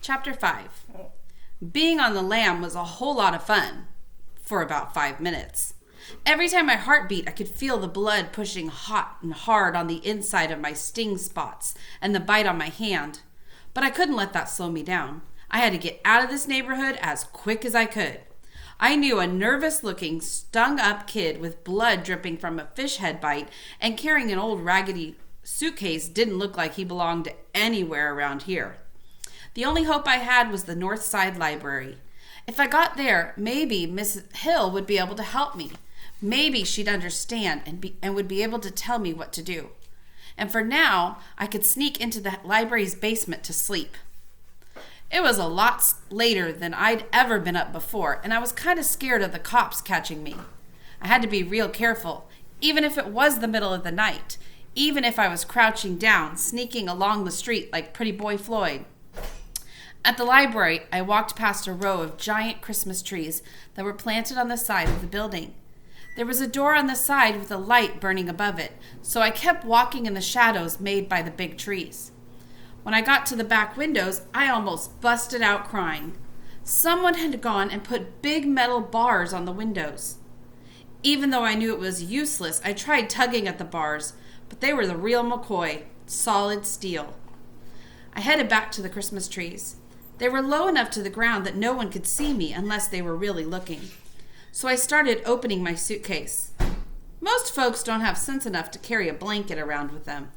Chapter 5. Being on the lam was a whole lot of fun. For about 5 minutes. Every time my heart beat, I could feel the blood pushing hot and hard on the inside of my sting spots and the bite on my hand. But I couldn't let that slow me down. I had to get out of this neighborhood as quick as I could. I knew a nervous-looking, stung-up kid with blood dripping from a fish head bite and carrying an old raggedy suitcase didn't look like he belonged anywhere around here. The only hope I had was the North Side Library. If I got there, maybe Miss Hill would be able to help me. Maybe she'd understand and would be able to tell me what to do. And for now, I could sneak into the library's basement to sleep. It was a lot later than I'd ever been up before, and I was kind of scared of the cops catching me. I had to be real careful, even if it was the middle of the night, even if I was crouching down, sneaking along the street like Pretty Boy Floyd. At the library, I walked past a row of giant Christmas trees that were planted on the side of the building. There was a door on the side with a light burning above it, so I kept walking in the shadows made by the big trees. When I got to the back windows, I almost busted out crying. Someone had gone and put big metal bars on the windows. Even though I knew it was useless, I tried tugging at the bars, but they were the real McCoy, solid steel. I headed back to the Christmas trees. They were low enough to the ground that no one could see me unless they were really looking. So I started opening my suitcase. Most folks don't have sense enough to carry a blanket around with them.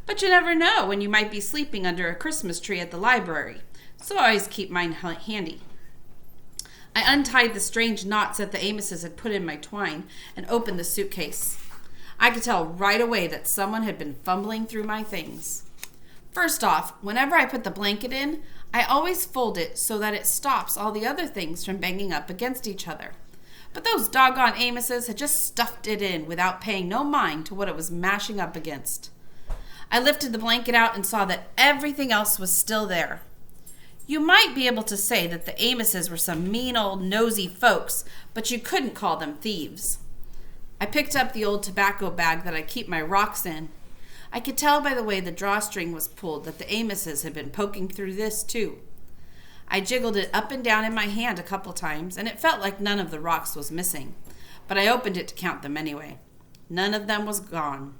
But you never know when you might be sleeping under a Christmas tree at the library. So I always keep mine handy. I untied the strange knots that the Amoses had put in my twine and opened the suitcase. I could tell right away that someone had been fumbling through my things. First off, whenever I put the blanket in, I always fold it so that it stops all the other things from banging up against each other. But those doggone Amoses had just stuffed it in without paying no mind to what it was mashing up against. I lifted the blanket out and saw that everything else was still there. You might be able to say that the Amoses were some mean old nosy folks, but you couldn't call them thieves. I picked up the old tobacco bag that I keep my rocks in. I could tell by the way the drawstring was pulled that the Amoses had been poking through this too. I jiggled it up and down in my hand a couple times, and it felt like none of the rocks was missing, but I opened it to count them anyway. None of them was gone.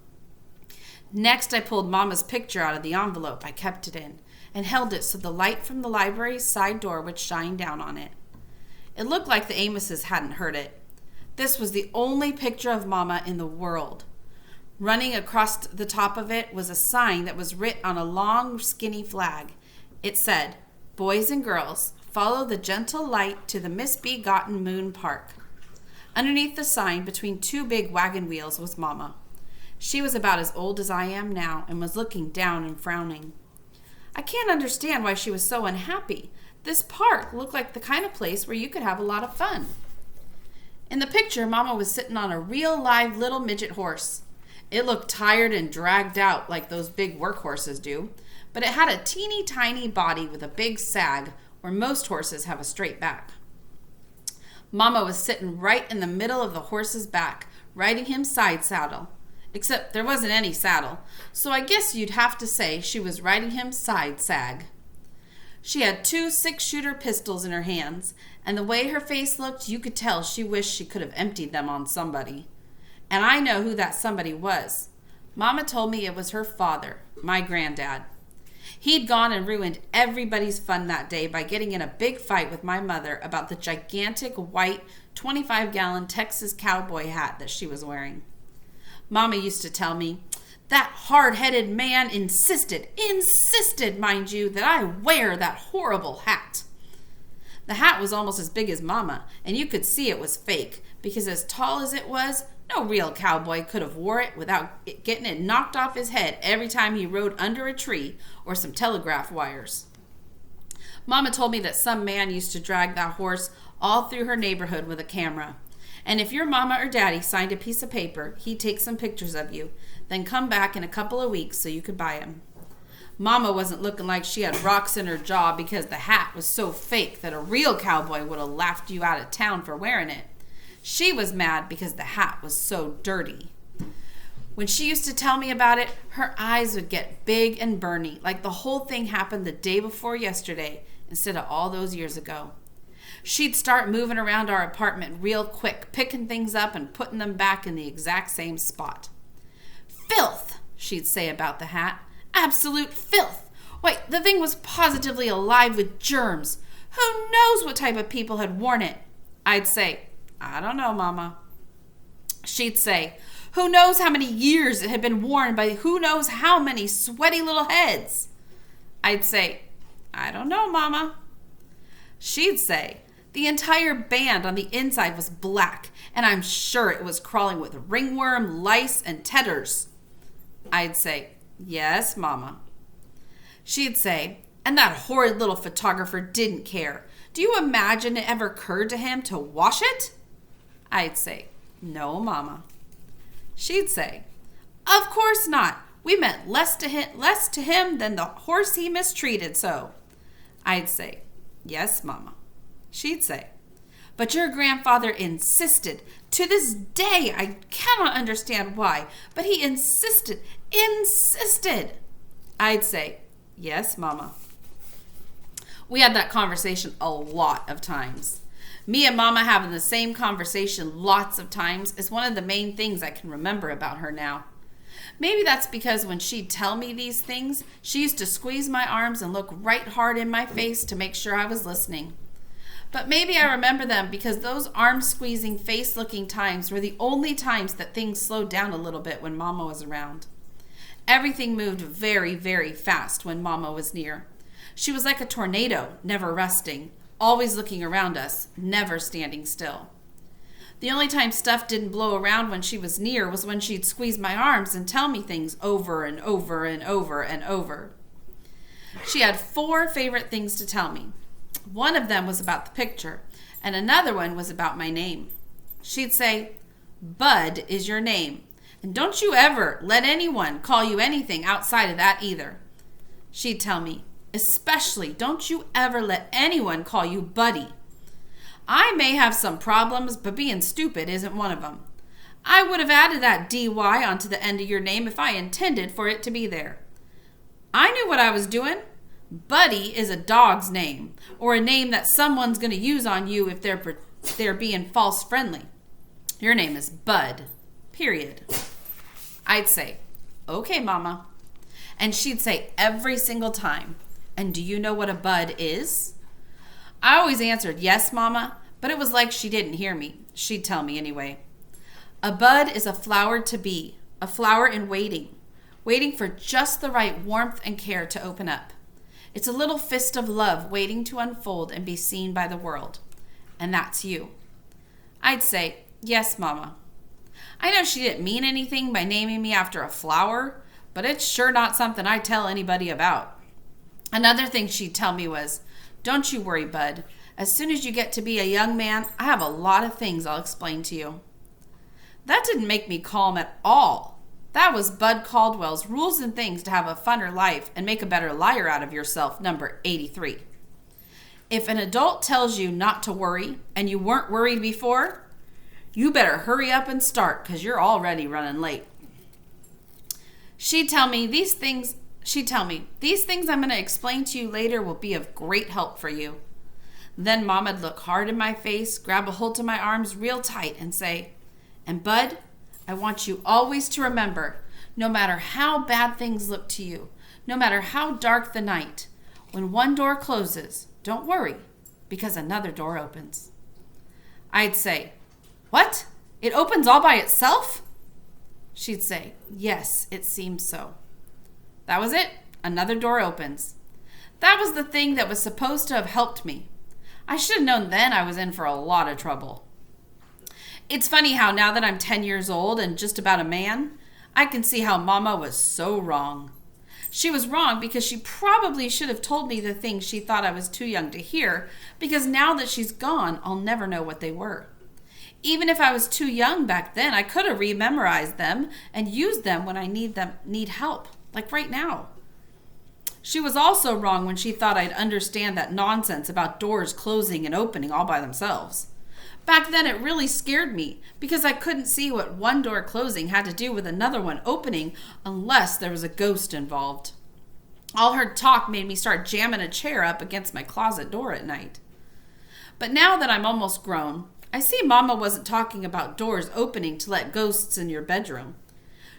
Next, I pulled Mama's picture out of the envelope I kept it in and held it so the light from the library's side door would shine down on it. It looked like the Amoses hadn't heard it. This was the only picture of Mama in the world. Running across the top of it was a sign that was writ on a long, skinny flag. It said, "Boys and girls, follow the gentle light to the misbegotten Moon Park." Underneath the sign, between two big wagon wheels, was Mama. She was about as old as I am now and was looking down and frowning. I can't understand why she was so unhappy. This park looked like the kind of place where you could have a lot of fun. In the picture, Mama was sitting on a real live little midget horse. It looked tired and dragged out like those big workhorses do, but it had a teeny tiny body with a big sag where most horses have a straight back. Mama was sitting right in the middle of the horse's back, riding him side saddle. Except there wasn't any saddle, so I guess you'd have to say she was riding him side sag. She had 2 6-shooter pistols in her hands, and the way her face looked, you could tell she wished she could have emptied them on somebody. And I know who that somebody was. Mama told me it was her father, my granddad. He'd gone and ruined everybody's fun that day by getting in a big fight with my mother about the gigantic white 25-gallon Texas cowboy hat that she was wearing. Mama used to tell me, that hard-headed man insisted, mind you, that I wear that horrible hat. The hat was almost as big as Mama, and you could see it was fake, because as tall as it was, no real cowboy could have wore it without getting it knocked off his head every time he rode under a tree or some telegraph wires. Mama told me that some man used to drag that horse all through her neighborhood with a camera. And if your mama or daddy signed a piece of paper, he'd take some pictures of you, then come back in a couple of weeks so you could buy them. Mama wasn't looking like she had rocks in her jaw because the hat was so fake that a real cowboy would have laughed you out of town for wearing it. She was mad because the hat was so dirty. When she used to tell me about it, her eyes would get big and burny, like the whole thing happened the day before yesterday instead of all those years ago. She'd start moving around our apartment real quick, picking things up and putting them back in the exact same spot. "Filth," she'd say about the hat. "Absolute filth. Why, the thing was positively alive with germs. Who knows what type of people had worn it?" I'd say, "I don't know, Mama." She'd say, "Who knows how many years it had been worn by who knows how many sweaty little heads?" I'd say, "I don't know, Mama." She'd say, "The entire band on the inside was black, and I'm sure it was crawling with ringworm, lice, and tetters." I'd say, "Yes, Mama." She'd say, "And that horrid little photographer didn't care. Do you imagine it ever occurred to him to wash it?" I'd say, "No, Mama." She'd say, "Of course not. We meant less to him than the horse he mistreated so." I'd say, "Yes, Mama." She'd say, "But your grandfather insisted. To this day, I cannot understand why, but he insisted. I'd say, "Yes, Mama." We had that conversation a lot of times. Me and Mama having the same conversation lots of times is one of the main things I can remember about her now. Maybe that's because when she'd tell me these things, she used to squeeze my arms and look right hard in my face to make sure I was listening. But maybe I remember them because those arm-squeezing, face-looking times were the only times that things slowed down a little bit when Mama was around. Everything moved very, very fast when Mama was near. She was like a tornado, never resting, always looking around us, never standing still. The only time stuff didn't blow around when she was near was when she'd squeeze my arms and tell me things over and over and over and over. She had 4 favorite things to tell me. One of them was about the picture, and another one was about my name. She'd say, "Bud is your name, and don't you ever let anyone call you anything outside of that either." She'd tell me, "Especially, don't you ever let anyone call you Buddy. I may have some problems, but being stupid isn't one of them. I would have added that DY onto the end of your name if I intended for it to be there. I knew what I was doing. Buddy is a dog's name, or a name that someone's going to use on you if they're being false friendly. Your name is Bud, period." I'd say, "Okay, Mama." And she'd say every single time, "And do you know what a bud is?" I always answered, "Yes, Mama," but it was like she didn't hear me. She'd tell me anyway. "A bud is a flower to be, a flower in waiting for just the right warmth and care to open up. It's a little fist of love waiting to unfold and be seen by the world. And that's you." I'd say, "Yes, Mama." I know she didn't mean anything by naming me after a flower, but it's sure not something I tell anybody about. Another thing she'd tell me was, "Don't you worry, Bud. As soon as you get to be a young man, I have a lot of things I'll explain to you." That didn't make me calm at all. That was Bud Caldwell's Rules and Things to Have a Funner Life and Make a Better Liar Out of Yourself, number 83. If an adult tells you not to worry and you weren't worried before, you better hurry up and start because you're already running late. She'd tell me, these things I'm going to explain to you later will be of great help for you. Then Mom'd look hard in my face, grab a hold of my arms real tight and say, "And Bud, I want you always to remember, no matter how bad things look to you, no matter how dark the night, when one door closes, don't worry, because another door opens." I'd say, "What? It opens all by itself?" She'd say, "Yes, it seems so." That was it. Another door opens. That was the thing that was supposed to have helped me. I should have known then I was in for a lot of trouble. It's funny how now that I'm 10 years old and just about a man, I can see how Mama was so wrong. She was wrong because she probably should have told me the things she thought I was too young to hear, because now that she's gone, I'll never know what they were. Even if I was too young back then, I could have rememorized them and used them when I need help, like right now. She was also wrong when she thought I'd understand that nonsense about doors closing and opening all by themselves. Back then, it really scared me because I couldn't see what one door closing had to do with another one opening unless there was a ghost involved. All her talk made me start jamming a chair up against my closet door at night. But now that I'm almost grown, I see Mama wasn't talking about doors opening to let ghosts in your bedroom.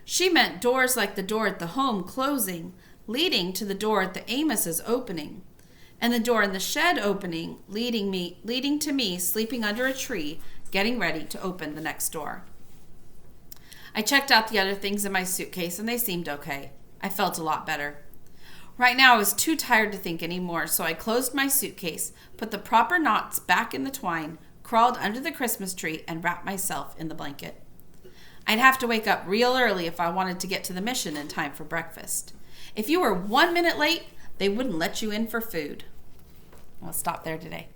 She meant doors like the door at the home closing, leading to the door at the Amos's opening, and the door in the shed opening, leading to me sleeping under a tree, getting ready to open the next door. I checked out the other things in my suitcase, and they seemed okay. I felt a lot better. Right now, I was too tired to think anymore, so I closed my suitcase, put the proper knots back in the twine, crawled under the Christmas tree, and wrapped myself in the blanket. I'd have to wake up real early if I wanted to get to the mission in time for breakfast. If you were 1 minute late, they wouldn't let you in for food. I'll stop there today.